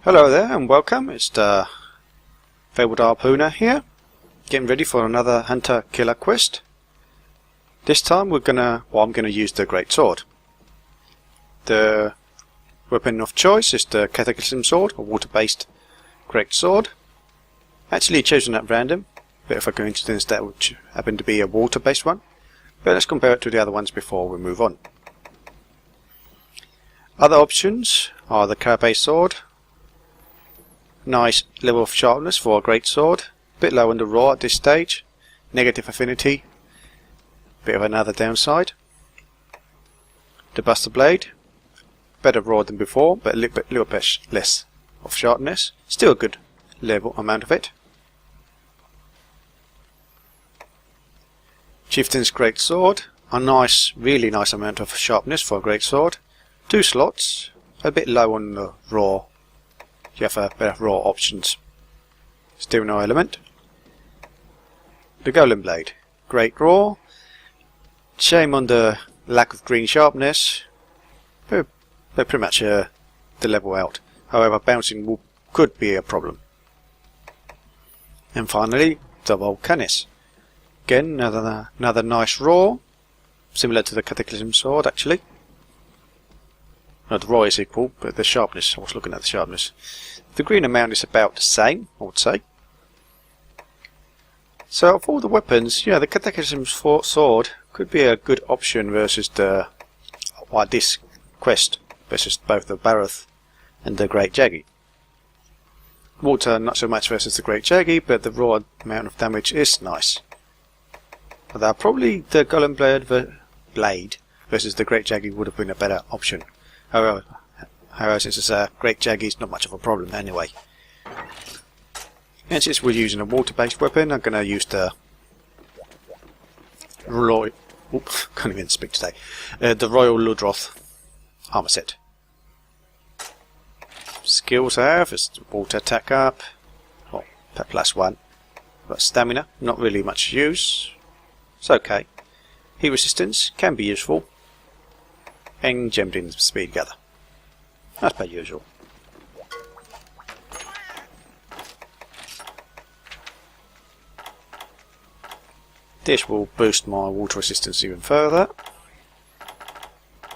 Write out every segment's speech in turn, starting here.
Hello there and welcome. It's the Fabled Harpooner here, getting ready for another hunter killer quest. This time I'm gonna use the Great Sword. The weapon of choice is the Cataclysm Sword, a water-based Great Sword. Actually chosen at random, bit of a coincidence that would happen to be a water-based one. But let's compare it to the other ones before we move on. Other options are the clay-based sword. Nice level of sharpness for a great sword. Bit low on the raw at this stage. Negative affinity. Bit of another downside. The Buster Blade. Better raw than before, but a little bit less of sharpness. Still a good level amount of it. Chieftain's Great Sword. A nice, really nice amount of sharpness for a great sword. 2 slots. A bit low on the raw. You have better raw options. Still no element. The Golem Blade. Great raw. Shame on the lack of green sharpness. But pretty much the level out. However, bouncing could be a problem. And finally, the Volcanis. Again, another nice raw. Similar to the Cataclysm Sword, actually. No, the raw is equal, but the sharpness, I was looking at the sharpness. The green amount is about the same, I would say. So of all the weapons, yeah, the Cataclysm Sword could be a good option versus this quest, versus both the Barroth and the Great Jaggi. Water not so much versus the Great Jaggi, but the raw amount of damage is nice. Although probably the Golem Blade versus the Great Jaggi would have been a better option. However, since it's a Great Jaggi, it's not much of a problem anyway. And since we're using a water-based weapon, I'm going to use the can't even speak today. The Royal Ludroth armor set. Skills I have is water attack up, well, +1. But stamina, not really much use. It's okay. Heat resistance can be useful. And gemmed in speed gather. As per usual. This will boost my water resistance even further.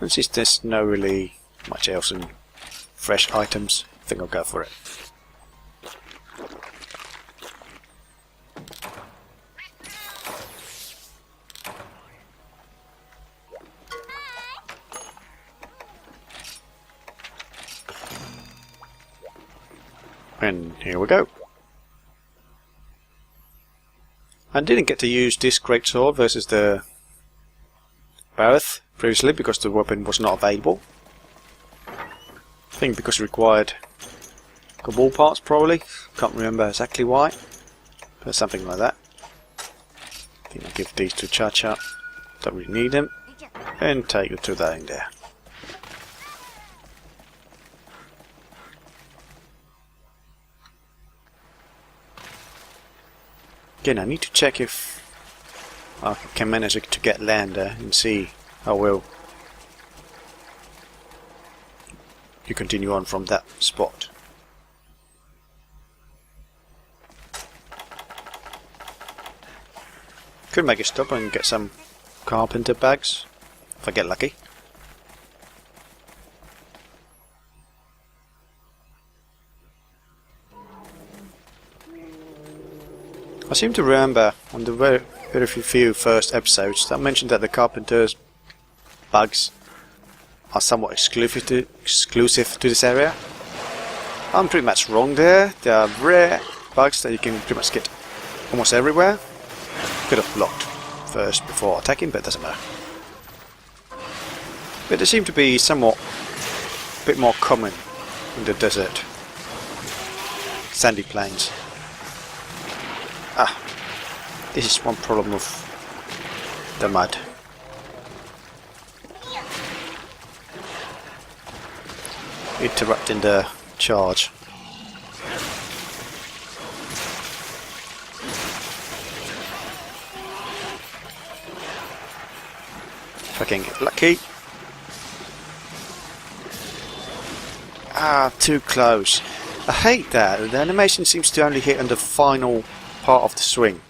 And since there's no really much else in fresh items, I think I'll go for it. And here we go. I didn't get to use this Great Sword versus the Barroth previously because the weapon was not available. I think because it required Cabal parts probably. Can't remember exactly why. But something like that. I think I'll give these to Cha-Cha. Don't really need them. And take it to that in there. Again, I need to check if I can manage to get land there and see how well you continue on from that spot. Could make a stop and get some carpenter bags if I get lucky. I seem to remember on the very few first episodes that I mentioned that the carpenter's bugs are somewhat exclusive to this area. I'm pretty much wrong there. They are rare bugs that you can pretty much get almost everywhere. Could have blocked first before attacking, but it doesn't matter. But they seem to be somewhat a bit more common in the desert, sandy plains. Ah, this is one problem of the mud. Interrupting the charge. If I can get lucky. Ah, too close. I hate that. The animation seems to only hit on the final part of the swing.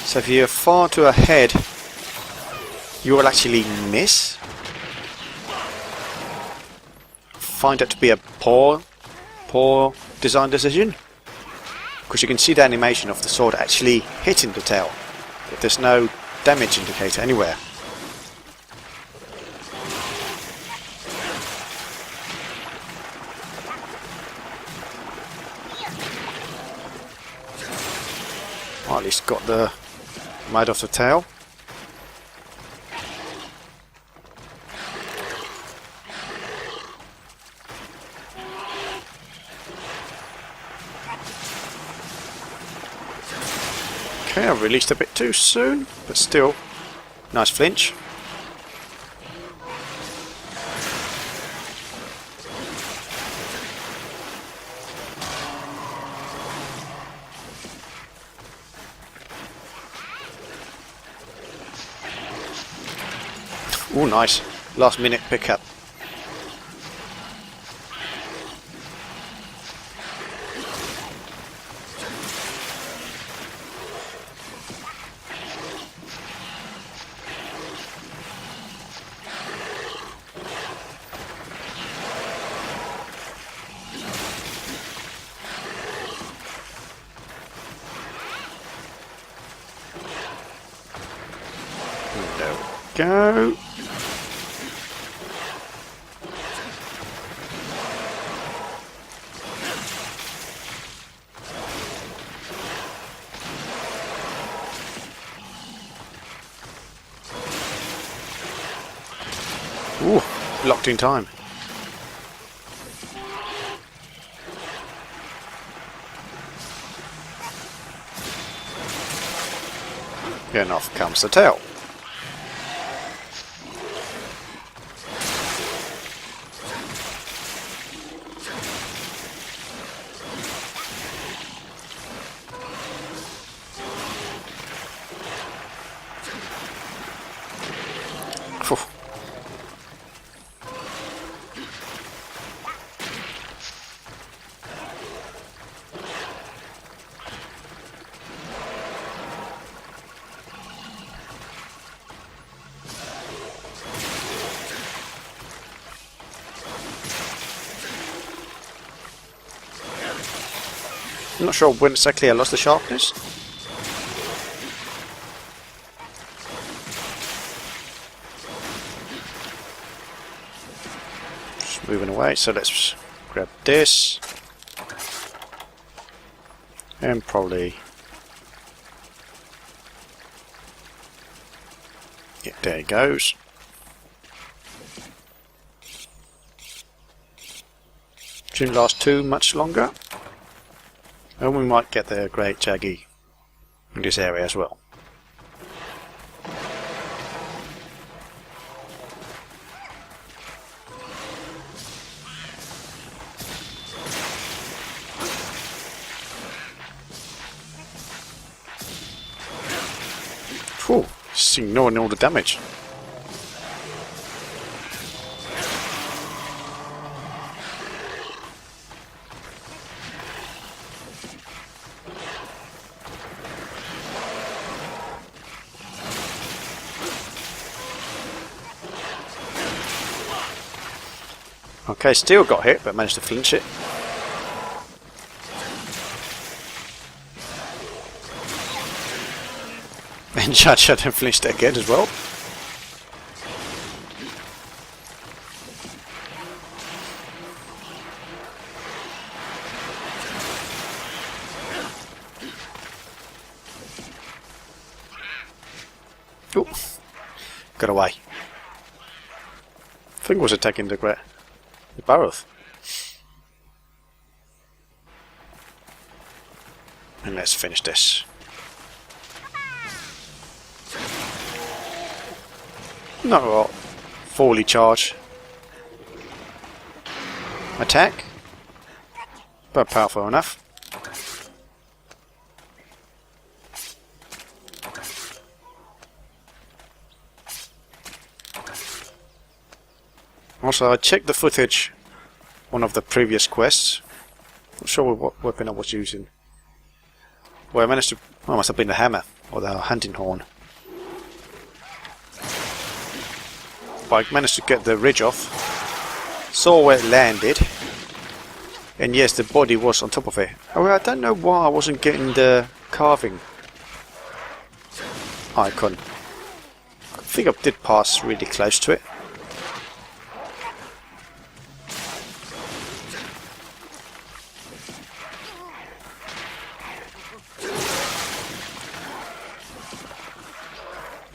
So if you're far too ahead, you will actually miss. Find that to be a poor design decision. Because you can see the animation of the sword actually hitting the tail. But there's no damage indicator anywhere. Well, at least got the mud off the tail. Okay, I released a bit too soon, but still, nice flinch. Oh, nice. Last minute pickup. There we go. Ooh, locked in time. And off comes the tail. Phew. I'm not sure when exactly I lost the sharpness. Just moving away, so let's grab this. And probably... yeah, there it goes. Shouldn't last too much longer. And we might get the Great Jaggi in this area as well. Phew, just ignoring all the damage. Okay, still got hit, but managed to flinch it. And Judge had him flinched it again as well. Ooh, got away. I think it was attacking the Barroth. And let's finish this. Not a fully charged attack, but powerful enough. Also, I checked the footage, one of the previous quests. Not sure what weapon I was using. Well, I managed to... Oh, it must have been the hammer, or the hunting horn. But I managed to get the ridge off. Saw where it landed. And yes, the body was on top of it. Oh, I don't know why I wasn't getting the carving icon. I think I did pass really close to it.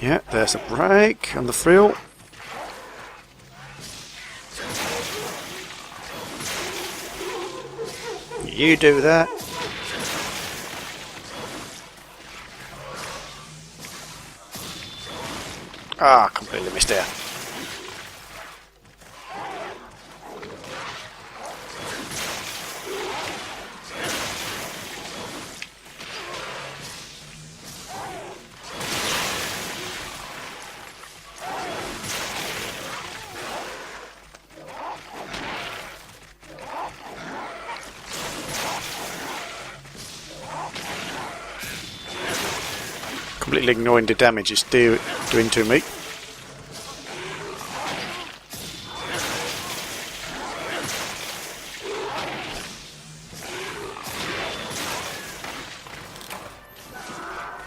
Yeah, there's a break on the frill. You do that. Ah, completely missed there. Completely ignoring the damage it's doing to me.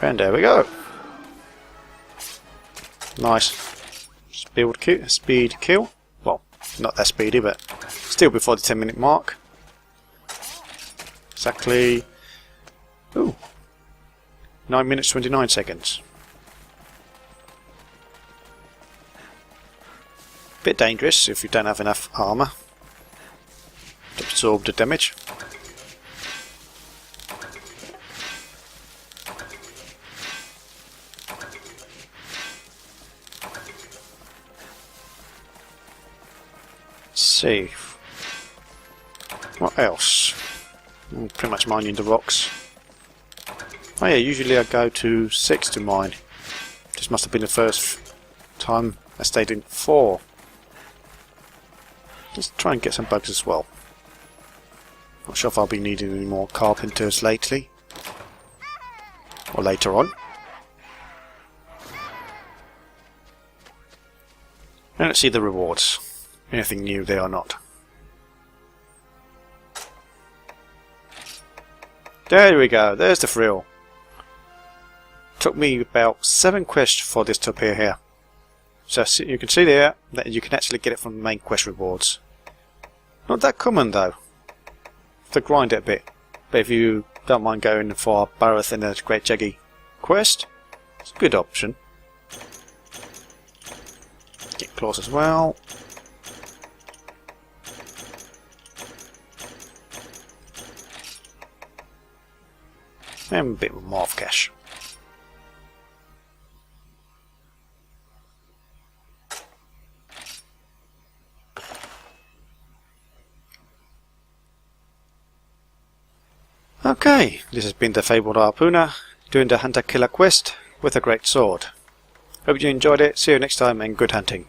And there we go. Nice speed kill. Well, not that speedy, but still before the 10-minute mark. Exactly. Ooh. 9 minutes 29 seconds. Bit dangerous if you don't have enough armour to absorb the damage. Let's see. What else? Pretty much mining the rocks. Oh yeah, usually I go to 6 to mine. This must have been the first time I stayed in 4. Let's try and get some bugs as well. Not sure if I'll be needing any more carpenters lately. Or later on. And let's see the rewards. Anything new there or not. There we go, there's the frill. Took me about 7 quests for this to appear here. So you can see there that you can actually get it from the main quest rewards. Not that common though. Have to grind it a bit. But if you don't mind going for Barroth and the Great Jaggi quest, it's a good option. Get claws as well. And a bit more of cash. Okay, this has been the Fabled Harpooner doing the Hunter Killer quest with a great sword. Hope you enjoyed it, see you next time and good hunting.